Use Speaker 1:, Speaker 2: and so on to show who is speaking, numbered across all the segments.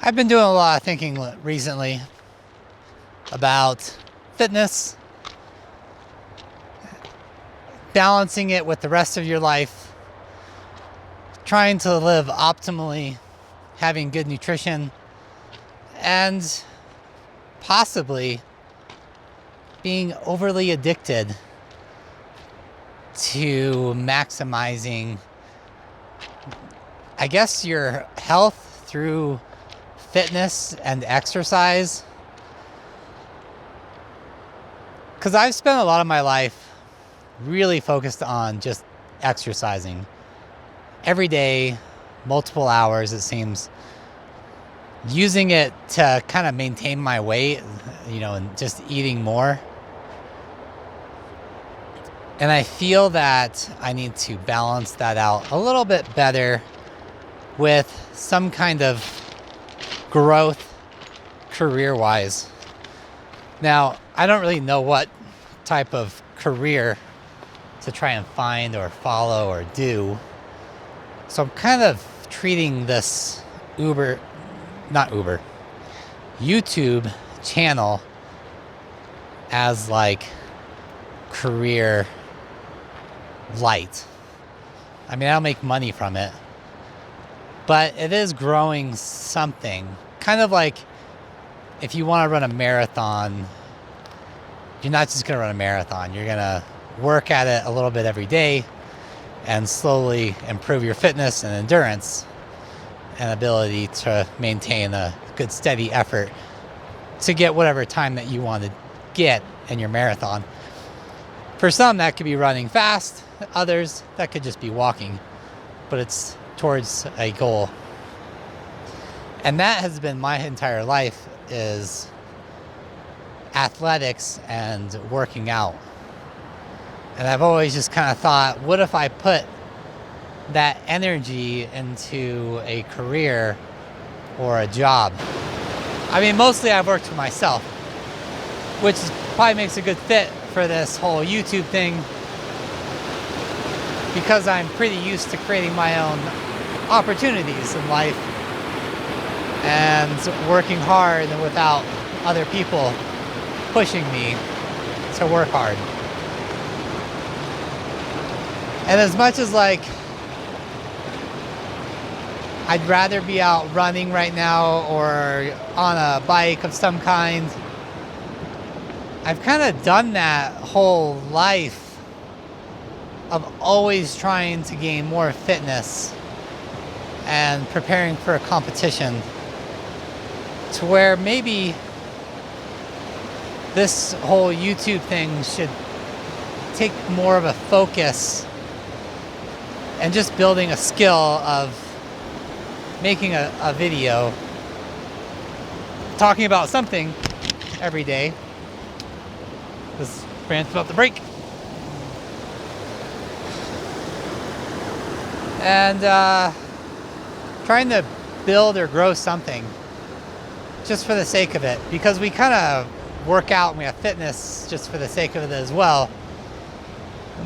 Speaker 1: I've been doing a lot of thinking recently about fitness, balancing it with the rest of your life, trying to live optimally, having good nutrition, and possibly being overly addicted to maximizing, I guess, your health through fitness and exercise. Because I've spent a lot of my life really focused on just exercising every day, multiple hours, it seems, using it to kind of maintain my weight, and just eating more. And I feel that I need to balance that out a little bit better with some kind of growth career-wise. Now, I don't really know what type of career to try and find or follow or do. So I'm kind of treating this YouTube channel as like career light. I mean, I don't make money from it, but it is growing something. Kind of like if you want to run a marathon, you're not just going to run a marathon. You're going to work at it a little bit every day and slowly improve your fitness and endurance and ability to maintain a good steady effort to get whatever time that you want to get in your marathon. For some, that could be running fast. Others, that could just be walking, but it's towards a goal. And that has been my entire life, is athletics and working out. And I've always just kind of thought, what if I put that energy into a career or a job? I mean, mostly I've worked for myself, which probably makes a good fit for this whole YouTube thing, because I'm pretty used to creating my own opportunities in life and working hard and without other people pushing me to work hard. And as much as I'd rather be out running right now or on a bike of some kind, I've kind of done that whole life of always trying to gain more fitness and preparing for a competition, to where maybe this whole YouTube thing should take more of a focus and just building a skill of making a video talking about something every day. This branch about to break. And trying to build or grow something just for the sake of it, because we kind of work out and we have fitness just for the sake of it as well.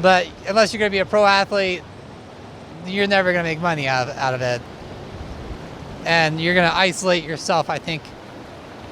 Speaker 1: But unless you're going to be a pro athlete, you're never going to make money out of it. And you're going to isolate yourself, I think,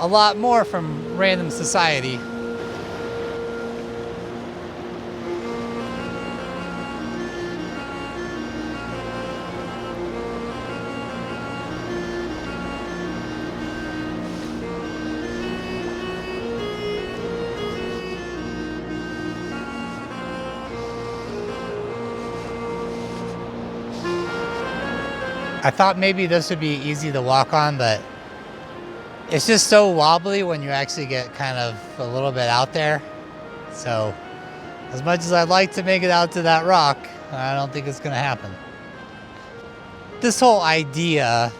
Speaker 1: a lot more from random society. I thought maybe this would be easy to walk on, but it's just so wobbly when you actually get kind of a little bit out there. So as much as I'd like to make it out to that rock, I don't think it's going to happen. This whole idea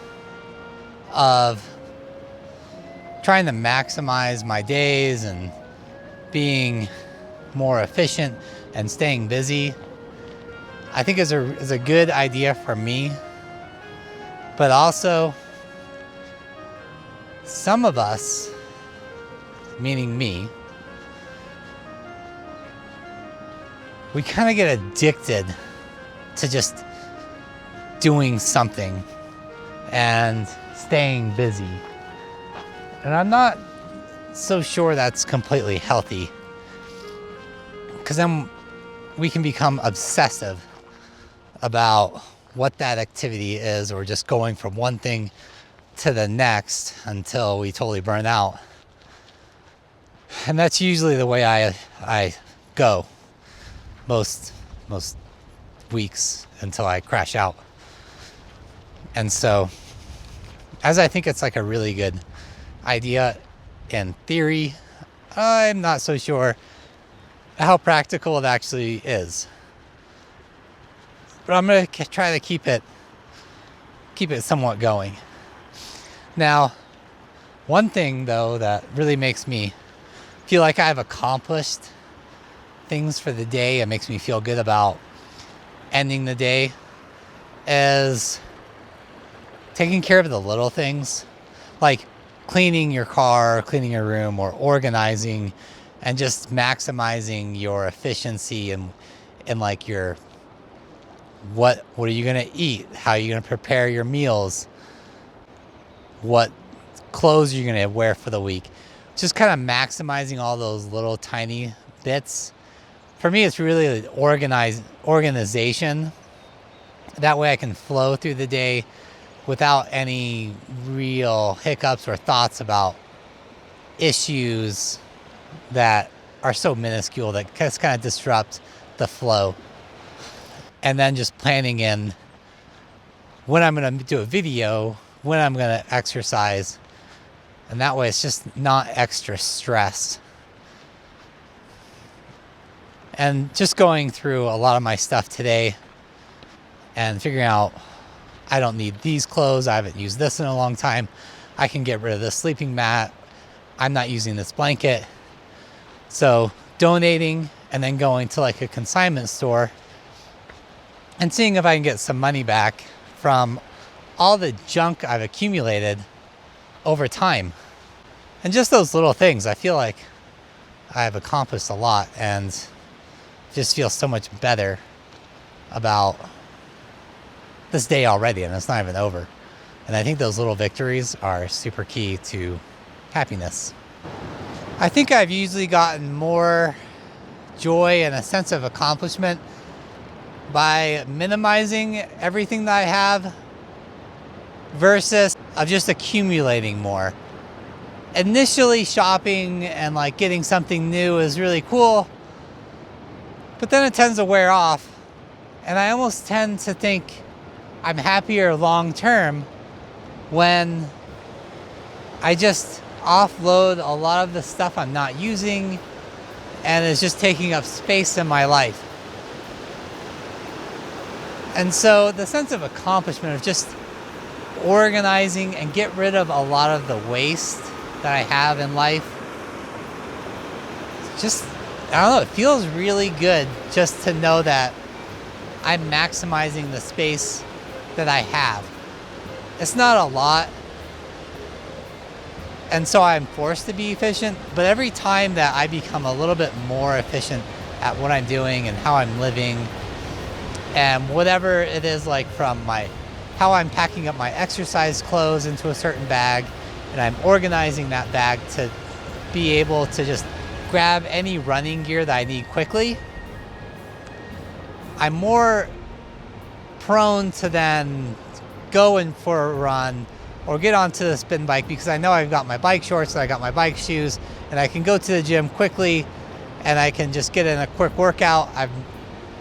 Speaker 1: of trying to maximize my days and being more efficient and staying busy, I think is a good idea for me. But also, some of us, meaning me, we kind of get addicted to just doing something and staying busy. And I'm not so sure that's completely healthy, because then we can become obsessive about what that activity is, or just going from one thing to the next until we totally burn out. And that's usually the way I go most weeks until I crash out. And so, as I think it's like a really good idea in theory, I'm not so sure how practical it actually is. But I'm going to try to keep it somewhat going. Now, one thing though that really makes me feel like I've accomplished things for the day, it makes me feel good about ending the day, is taking care of the little things, like cleaning your car, cleaning your room, or organizing, and just maximizing your efficiency and like your what are you going to eat, how are you going to prepare your meals, what clothes you're going to wear for the week. Just kind of maximizing all those little tiny bits. For me, it's really organization. That way I can flow through the day without any real hiccups or thoughts about issues that are so minuscule that just kind of disrupt the flow. And then just planning in when I'm going to do a video, when I'm going to exercise. And that way it's just not extra stress. And just going through a lot of my stuff today and figuring out, I don't need these clothes. I haven't used this in a long time. I can get rid of this sleeping mat. I'm not using this blanket. So donating and then going to like a consignment store and seeing if I can get some money back from all the junk I've accumulated over time. And just those little things, I feel like I've accomplished a lot and just feel so much better about this day already, and it's not even over. And I think those little victories are super key to happiness. I think I've usually gotten more joy and a sense of accomplishment by minimizing everything that I have versus of just accumulating more. Initially, shopping and like getting something new is really cool, but then it tends to wear off, and I almost tend to think I'm happier long term when I just offload a lot of the stuff I'm not using and is just taking up space in my life. And so the sense of accomplishment of just organizing and get rid of a lot of the waste that I have in life, just, I don't know, it feels really good just to know that I'm maximizing the space that I have. It's not a lot, and so I'm forced to be efficient, but every time that I become a little bit more efficient at what I'm doing and how I'm living, and whatever it is, like from how I'm packing up my exercise clothes into a certain bag, and I'm organizing that bag to be able to just grab any running gear that I need quickly, I'm more prone to then go in for a run or get onto the spin bike because I know I've got my bike shorts and I got my bike shoes and I can go to the gym quickly and I can just get in a quick workout.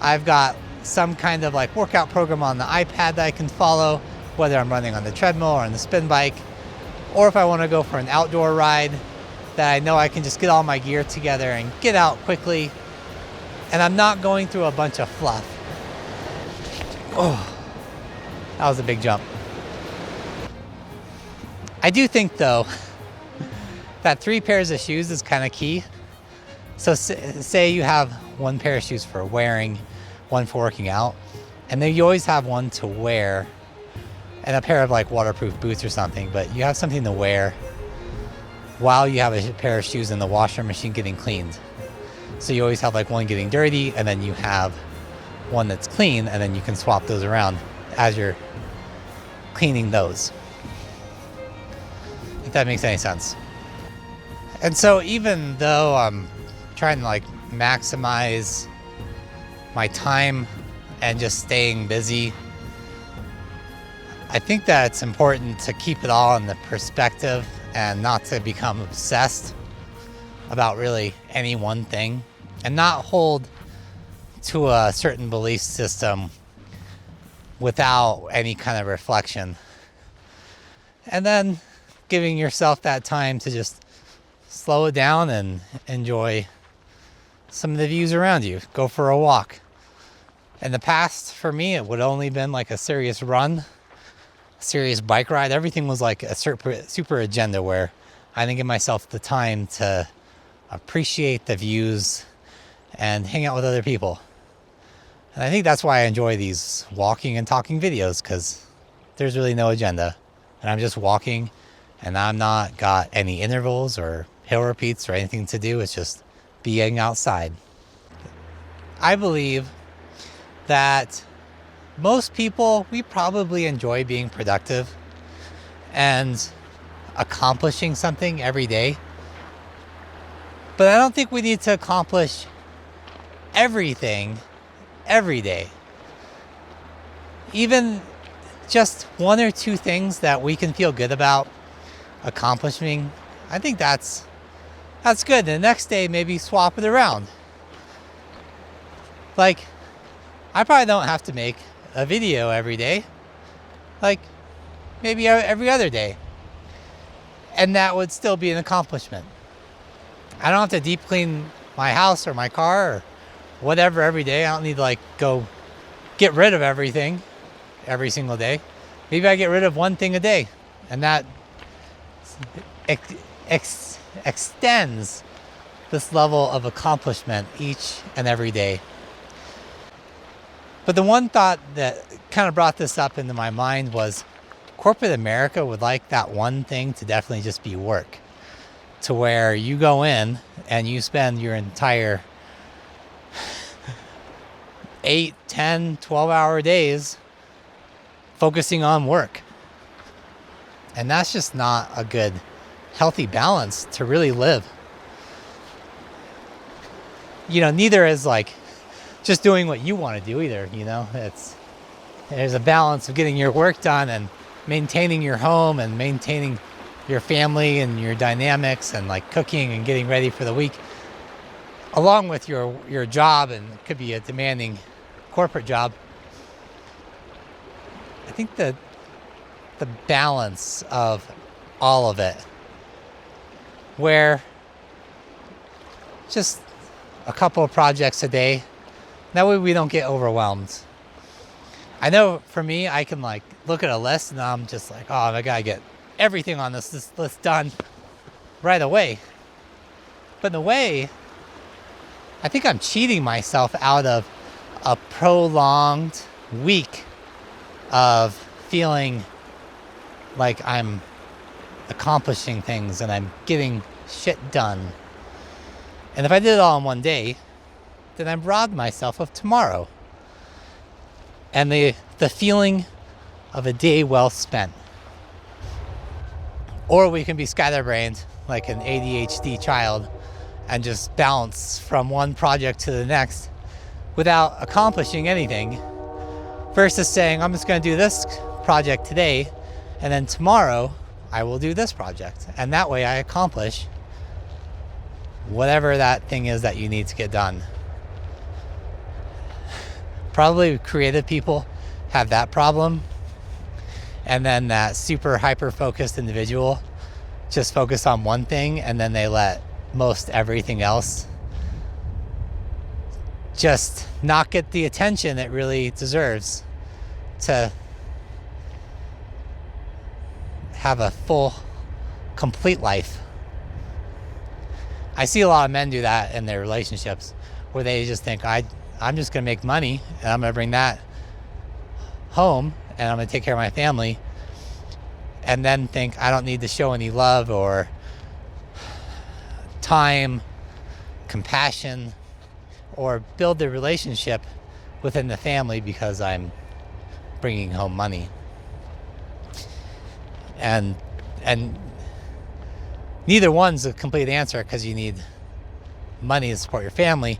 Speaker 1: I've got some kind of like workout program on the iPad that I can follow, whether I'm running on the treadmill or on the spin bike, or if I want to go for an outdoor ride that I know I can just get all my gear together and get out quickly, and I'm not going through a bunch of fluff. Oh, that was a big jump. I do think though that 3 pairs of shoes is kind of key. So say you have 1 pair of shoes for wearing, 1 for working out, and then you always have 1 to wear and a pair of like waterproof boots or something, but you have something to wear while you have a pair of shoes in the washer machine getting cleaned. So you always have like 1 getting dirty and then you have 1 that's clean, and then you can swap those around as you're cleaning those. If that makes any sense. And so even though I'm trying to like maximize my time and just staying busy, I think that it's important to keep it all in the perspective and not to become obsessed about really any one thing and not hold to a certain belief system without any kind of reflection. And then giving yourself that time to just slow it down and enjoy some of the views around you. Go for a walk. In the past, for me, it would only been like a serious run, a serious bike ride. Everything was like a super agenda where I didn't give myself the time to appreciate the views and hang out with other people. And I think that's why I enjoy these walking and talking videos, because there's really no agenda. And I'm just walking, and I'm not got any intervals or hill repeats or anything to do. It's just being outside. I believe that most people, we probably enjoy being productive and accomplishing something every day. But I don't think we need to accomplish everything every day. Even just one or two things that we can feel good about accomplishing, I think that's good. The next day, maybe swap it around. Like, I probably don't have to make a video every day. Like, maybe every other day. And that would still be an accomplishment. I don't have to deep clean my house or my car or whatever every day. I don't need to like go get rid of everything every single day. Maybe I get rid of one thing a day, and that extends this level of accomplishment each and every day. But the one thought that kind of brought this up into my mind was corporate America would like that one thing to definitely just be work, to where you go in and you spend your entire 8, 10, 12-hour days focusing on work. And that's just not a good, healthy balance to really live. Neither is like just doing what you want to do either, there's a balance of getting your work done and maintaining your home and maintaining your family and your dynamics and like cooking and getting ready for the week, along with your job, and it could be a demanding corporate job. I think the balance of all of it, where just a couple of projects a day, that way we don't get overwhelmed. I know for me, I can like look at a list and I'm just like, oh, I gotta get everything on this list done right away. But in a way, I think I'm cheating myself out of a prolonged week of feeling like I'm accomplishing things and I'm getting shit done. And if I did it all in one day, then I robbed myself of tomorrow and the feeling of a day well spent. Or we can be scatterbrained like an ADHD child and just bounce from one project to the next without accomplishing anything, versus saying, I'm just going to do this project today, and then tomorrow I will do this project. And that way I accomplish whatever that thing is that you need to get done. Probably creative people have that problem. And then that super hyper-focused individual just focus on one thing, and then they let most everything else just not get the attention it really deserves to have a full, complete life. I see a lot of men do that in their relationships, where they just think, I'm just going to make money and I'm going to bring that home and I'm going to take care of my family, and then think I don't need to show any love or time, compassion, or build a relationship within the family because I'm bringing home money. And Neither one's a complete answer because you need money to support your family,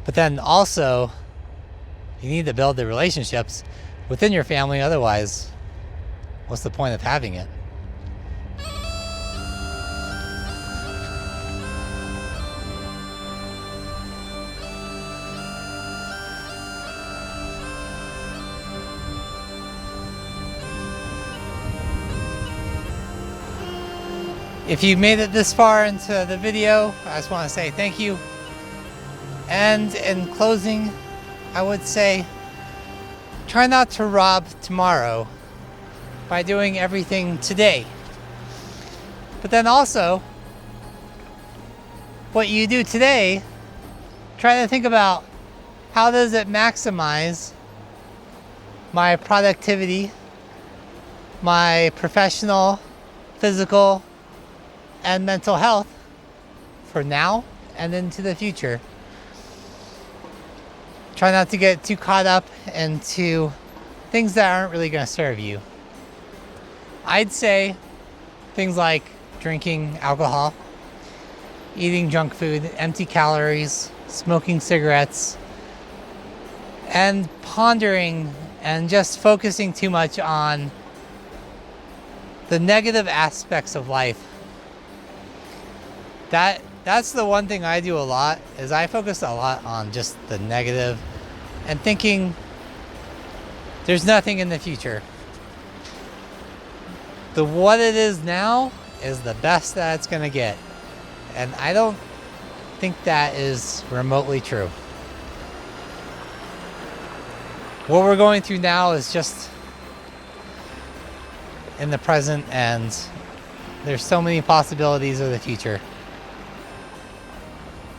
Speaker 1: but then also you need to build the relationships within your family. Otherwise, what's the point of having it? If you made it this far into the video, I just want to say thank you. And in closing, I would say try not to rob tomorrow by doing everything today. But then also, what you do today, try to think about how does it maximize my productivity, my professional, physical, and mental health for now and into the future. Try not to get too caught up into things that aren't really going to serve you. I'd say things like drinking alcohol, eating junk food, empty calories, smoking cigarettes, and pondering and just focusing too much on the negative aspects of life. That's the one thing I do a lot, is I focus a lot on just the negative and thinking there's nothing in the future. What it is now is the best that it's going to get. And I don't think that is remotely true. What we're going through now is just in the present, and there's so many possibilities of the future.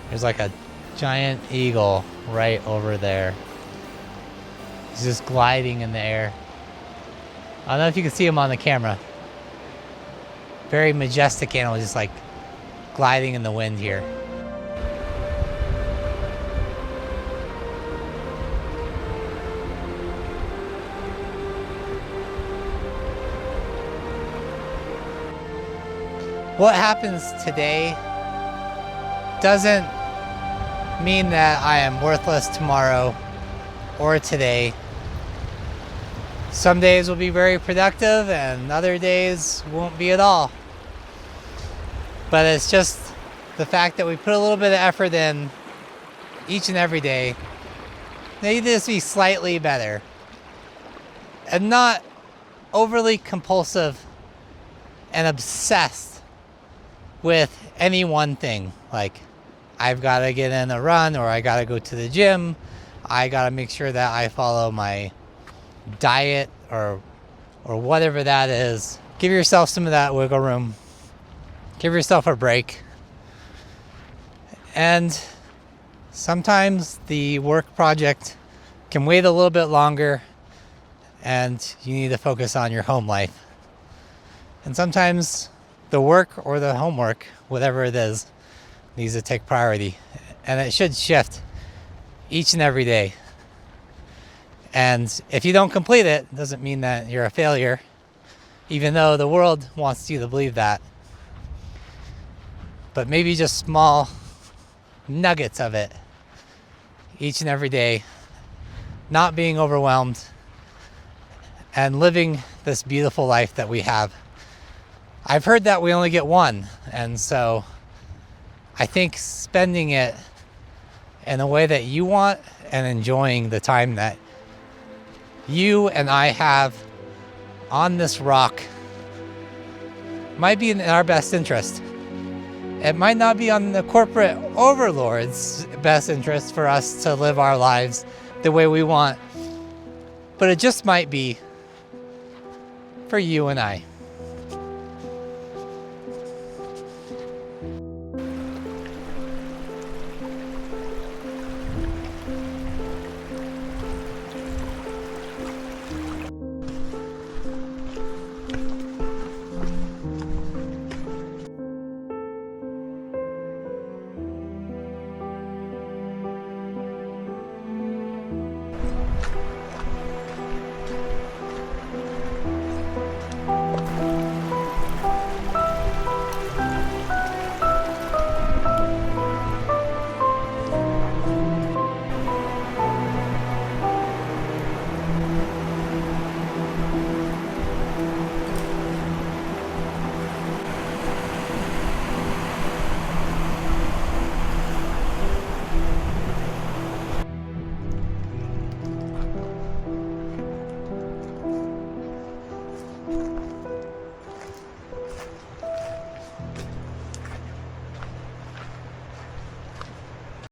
Speaker 1: There's like a giant eagle right over there. He's just gliding in the air. I don't know if you can see him on the camera. Very majestic animal, just like gliding in the wind here. What happens today doesn't mean that I am worthless tomorrow or today. Some days will be very productive and other days won't be at all. But it's just the fact that we put a little bit of effort in each and every day. They need to just be slightly better and not overly compulsive and obsessed with any one thing. Like, I've got to get in a run, or I got to go to the gym. I got to make sure that I follow my diet or whatever that is. Give yourself some of that wiggle room. Give yourself a break. And sometimes the work project can wait a little bit longer, and you need to focus on your home life. And sometimes the work or the homework, whatever it is, needs to take priority. And it should shift each and every day. And if you don't complete it, it doesn't mean that you're a failure, even though the world wants you to believe that. But maybe just small nuggets of it each and every day, not being overwhelmed, and living this beautiful life that we have. I've heard that we only get one, and so I think spending it in a way that you want and enjoying the time that you and I have on this rock might be in our best interest. It might not be on the corporate overlord's best interest for us to live our lives the way we want, but it just might be for you and I.